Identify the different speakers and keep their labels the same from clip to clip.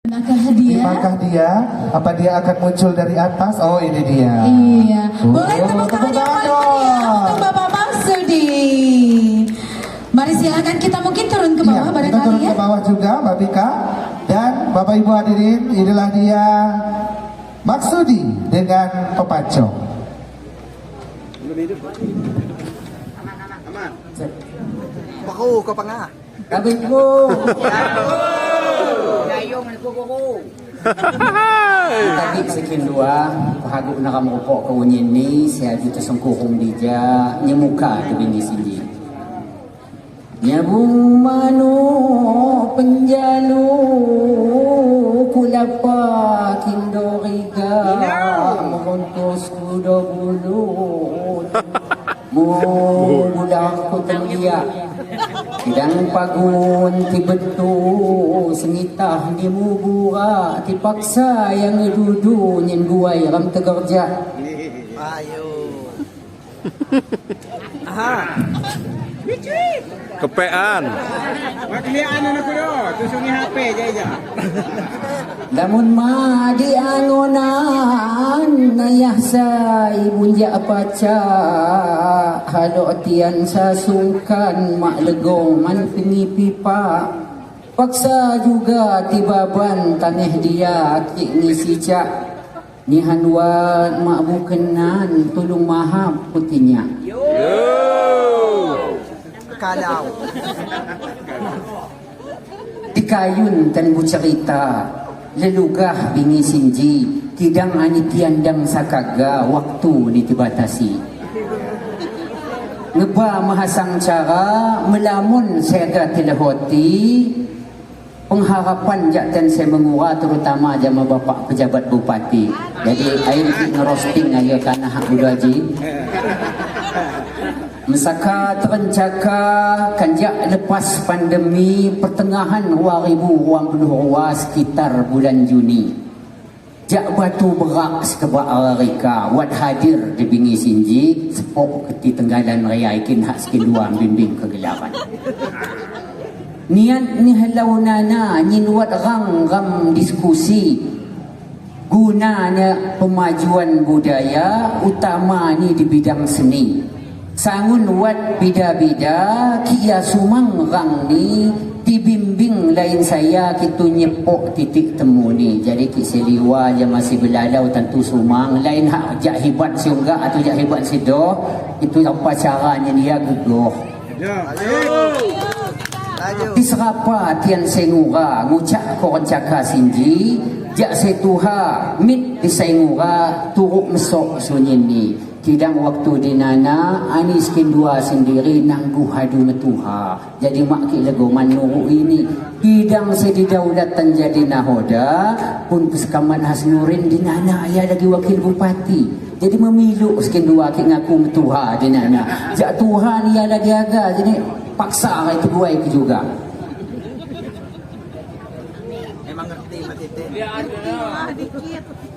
Speaker 1: Terima dia? Apa dia akan muncul dari atas? Oh, ini dia.
Speaker 2: Iya. Boleh tepuk tangan yang paling meriah untuk Bapak Maksudi. Mari silakan kita mungkin turun ke bawah barangkali ya. Kita turun ke bawah juga, Mbak Bika. Dan Bapak Ibu hadirin, inilah dia Maksudi dengan Pepancong.
Speaker 3: Aman. Baku ko pa nga.
Speaker 4: Kabit mo. Tadi sekian dua pahaguk na kamuko ko ni siya dito sa kukong dia nyemuka tu bini sini. Nyabung mano penjalu kulapa kindoriga mengontos kudo bulu mudah ko tanggiya Tidang pagun ti betu sengitah di mubura ti paksa yang dudu nyen guai ram tegerja.
Speaker 3: Ayo. Aha.
Speaker 5: Kepean.
Speaker 3: Maklian na ko do, tusungi HP jaja.
Speaker 4: Lamun ma di angonan nayah sa ibunja paca halo tian sa sungkan mak legong man pingi pipa paksa juga tibaban taneh dia ki ngisi cak ni hanwan mak bukenan tulung mahap putinya
Speaker 3: Kalau
Speaker 4: tikayun tan bucarita lelugah bingi sinji tidang ani tiandang sakaga waktu ditibatasi ngeba mahasang cara melamun saya telehoti pengharapan jaktan saya mengura terutama jama bapak pejabat bupati jadi air ngerosting ayo kana hak budaji Mesaka terencaka kanjak lepas pandemi pertengahan 2022 sekitar bulan Juni. Jak batu berak sekebak Arika wat hadir di bingi sinji sepok keti tenggalan raya ikin hak skin dua bimbing kegelapan. Niat ni halau nana nyin wat ram diskusi gunanya pemajuan budaya utama ni di bidang seni. Sangun wat bida-bida kia sumang rang ni dibimbing lain saya kitu nyepok titik temu ni jadi ki seliwa je masih belalau tentu sumang lain hak jak hebat siungga atau jak hebat sido itu apa caranya dia gugoh disrapa tian sengura ngucak ko caka sinji jak setuha mit di sengura turuk mesok sunyin ni tidang waktu di nana anis kin dua sendiri nanggu hadu metuha jadi mak ki lego manuru ini tidang sedidaulatan jadi nahoda pun kesekaman hasnurin di nana ayah lagi wakil bupati jadi memiluk skin dua ki ngaku metuha di nana jak tuhan ia lagi aga jadi paksa itu dua itu juga
Speaker 3: memang ngerti matite.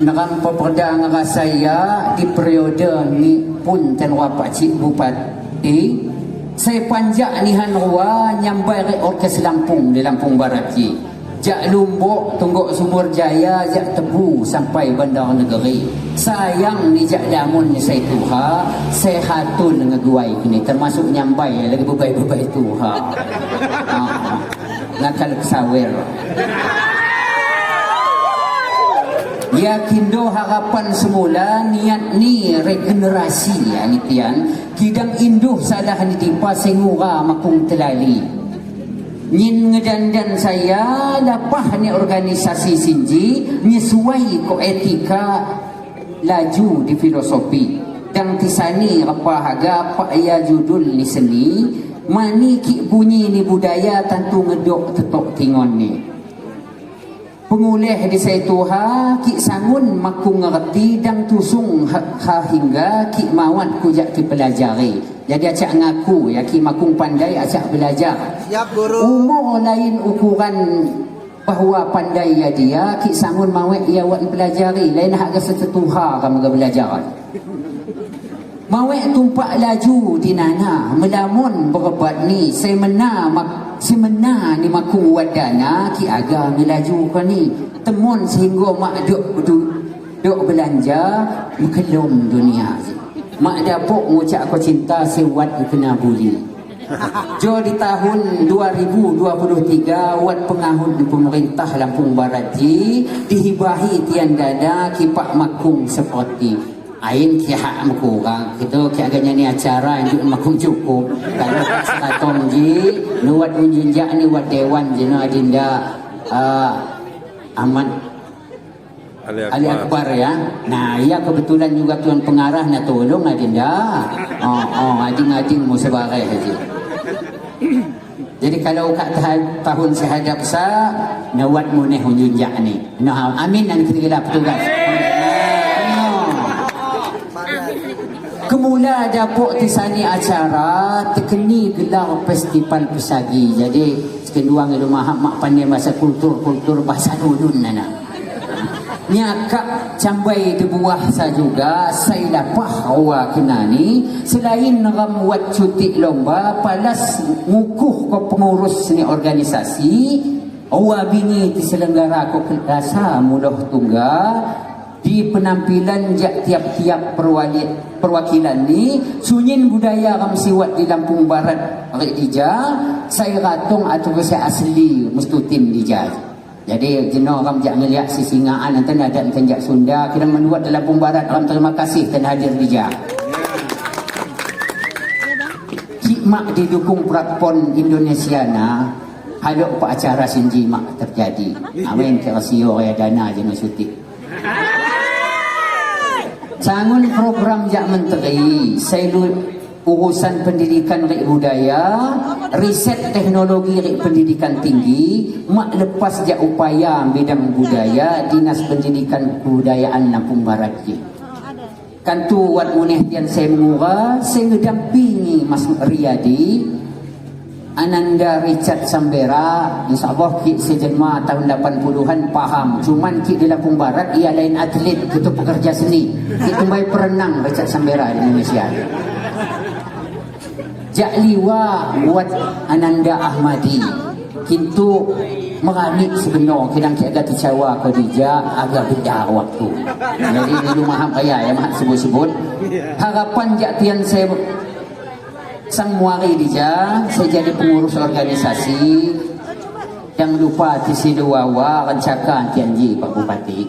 Speaker 4: Nakang peperda nga saya di periode ni pun dan wapak cik bupati saya panjak ni hanwa nyambai re orkes Lampung di Lampung Barat ki jak Lumbok tungguk Sumur Jaya jak Tebu sampai Bandar Negeri sayang ni jak lamun ni saya tuha saya hatul ngeguai kini termasuk nyambai lagi bebai-bebai tuha ngakal kesawer yakin do harapan semula niat ni regenerasi ya nitian kidang induh salah ni tipa sengura makung telali nyin ngedandan saya lapah ni organisasi sinji nyesuai ko etika laju di filosofi dan tisani apa haga apa ya judul ni seni mani ki bunyi ni budaya tentu ngedok tetok tingon ni pengulih di Saituha ki sangun maku ngerti dan tusung ha hingga ki mawat ku jak ki pelajari jadi acak ngaku ya ki makung pandai acak belajar
Speaker 3: Siap guru
Speaker 4: umur lain ukuran bahawa pandai ya dia ki sangun mawat ia wat pelajari lain hak ke setuha kamu belajar Mawek tumpak laju di nana melamun berebat ni semena ni makung wadana ki aga melaju ka ni temon sehingga mak duk belanja mekelum dunia mak dapuk ngucap aku cinta sewat kena buli. Jo di tahun 2023 wat pengahun pemerintah Lampung Barat ji dihibahi tian dada kipak makung seperti ain kiha makurang itu kiaganya ni acara yang makung cukup kalau sekatong ji nuwat unjunjak ni wat dewan jena adinda Ahmad Ali Akbar ya. Nah iya kebetulan juga tuan pengarah nak tolong adinda ading-ading mu sebagai haji. Jadi kalau kat tahun sehadap sa nawat muneh unjunjak ni nah amin dan ketiga petugas. Kemula dapuk tisani acara tekeni gelar festival pesagi. Jadi kedua rumah mak pandai bahasa kultur bahasa dulun nana. Nyakak cambai di buah sa juga saya lapah awa kenani selain ngam wat cuti lomba palas ngukuh ko pengurus ni organisasi awa bini diselenggara ko kelasa mudah tunggal di penampilan tiap-tiap perwakilan ni sunyin budaya kam siwat di Lampung Barat Rija saya ratung atau saya asli mustutin dija. Jadi jenuh kam jak ngeliat si singaan nanti ada tenjak Sunda kena menuat dalam Lampung Barat kam terima kasih dan hadir dija. Mak didukung Prakpon Indonesia na haluk pak acara sinji mak terjadi. Amin kerasio ya dana jenuh syuting. Sangun program Jak Menteri, selu urusan pendidikan rik budaya, riset teknologi rik pendidikan tinggi, mak lepas jak upaya bidang budaya, Dinas Pendidikan Kebudayaan Lampung Barat je. Kantu wat muneh tian saya mengura, saya ngedampingi Mas Riyadi, Ananda Richard Sambera, insyaAllah ki sejenma tahun 80-an faham. Cuman ki di Lampung Barat ia lain atlet, itu pekerja seni. Itu main perenang Richard Sambera di Indonesia. Jak liwa buat Ananda Ahmadi. Kintu merani sebenar kidang ki agak tercawa ke dia agak beda waktu. Jadi di rumah kaya ya mak sebut-sebut. Harapan jak tian saya sang muari dija saya jadi pengurus organisasi yang lupa di Sidoawa Rencaka Tianji Pak Bupati.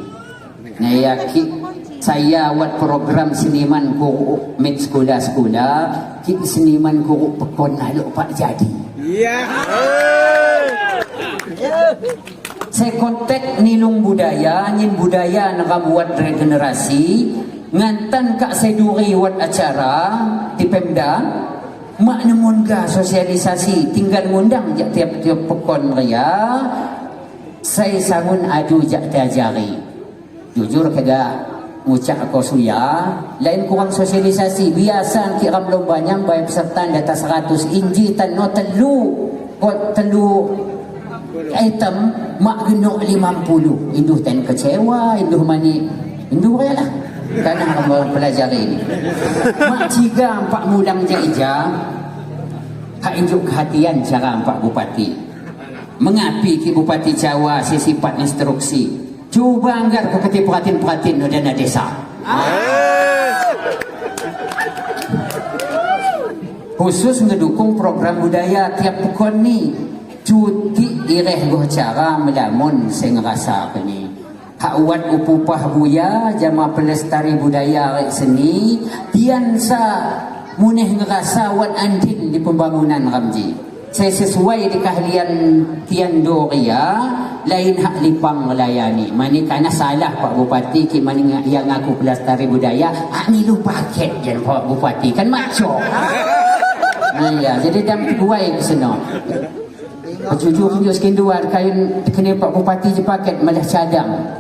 Speaker 4: Nah yakin saya buat program seniman kuruk mit sekolah-sekolah ki seniman kuruk pekon haluk Pak jadi. Iya. Saya kontak nilung budaya, nyin budaya nak buat regenerasi ngantan kak saya duri buat acara di Pemda. Mak nemun ga sosialisasi tinggal ngundang jak tiap-tiap pekon raya saya sangun adu jak diajari jujur kagak ngucap aku suya lain kurang sosialisasi biasa kiram lombanya bayar peserta data 100 inji tan no telu item mak genuk 50 induh tan kecewa induh mani induh raya lah karena kamu pelajari ini mak tiga 4 mulang jaija hak injuk kehatian cara Pak Bupati mengapi ki Bupati Jawa sifat instruksi cuba anggar ke keti perhatiin dana desa khusus ngedukung program budaya tiap pekon ni cuti ireh goh cara melamun saya ngerasa ni hak wat upupah buya jama pelestari budaya seni tian sa muneh ngerasa wat andin di pembangunan ramji saya sesuai di keahlian tian doria lain hak lipang melayani mani karena salah Pak Bupati ki mani yang aku pelestari budaya hak ni lupa paket je Pak Bupati kan maco nah ya jadi dam kuai ke sana jujur tunjuk skin dua kain kena Pak Bupati je paket malah cadang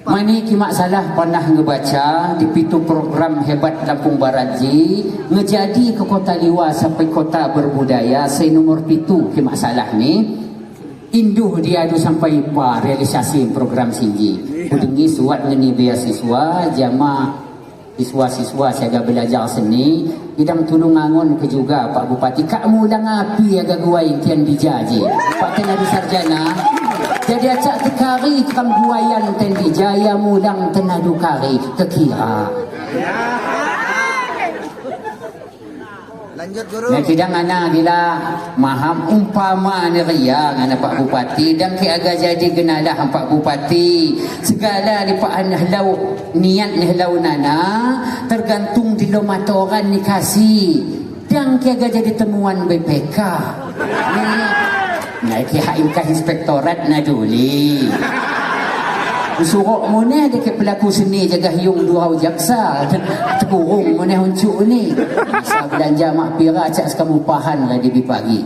Speaker 4: mani kimak salah pernah ngebaca di pitu program hebat Lampung Barat ji ngejadi ke kota liwa sampai kota berbudaya saya nomor pitu kimak salah ni Induh dia tu sampai pa realisasi program sini. Kudengi suat ngeni beasiswa jamaah siswa-siswa saya belajar seni bidang tulung angon ke juga Pak Bupati kak mulang api agak guain tian dijaji Pak Tenadu Sarjana jadi acak tekari kang guayan ten dijaya mulang tenadu kari kekira
Speaker 3: Lanjut guru.
Speaker 4: nah tidak ngana gila maham umpama ni ria ngana Pak Bupati dan ki agak jadi genalah Pak Bupati segala di Pak Anahlau niat nihlau nana tergantung di lo mata orang ni kasih dan ki agak jadi temuan BPK nah ki haim ka inspektorat na duli Usurok mo na, di kay pelaku seni jaga hiung dua jaksa terkurung mo na huncuk ni. Sa belanja mak pira cak sekamupahan lah di pagi.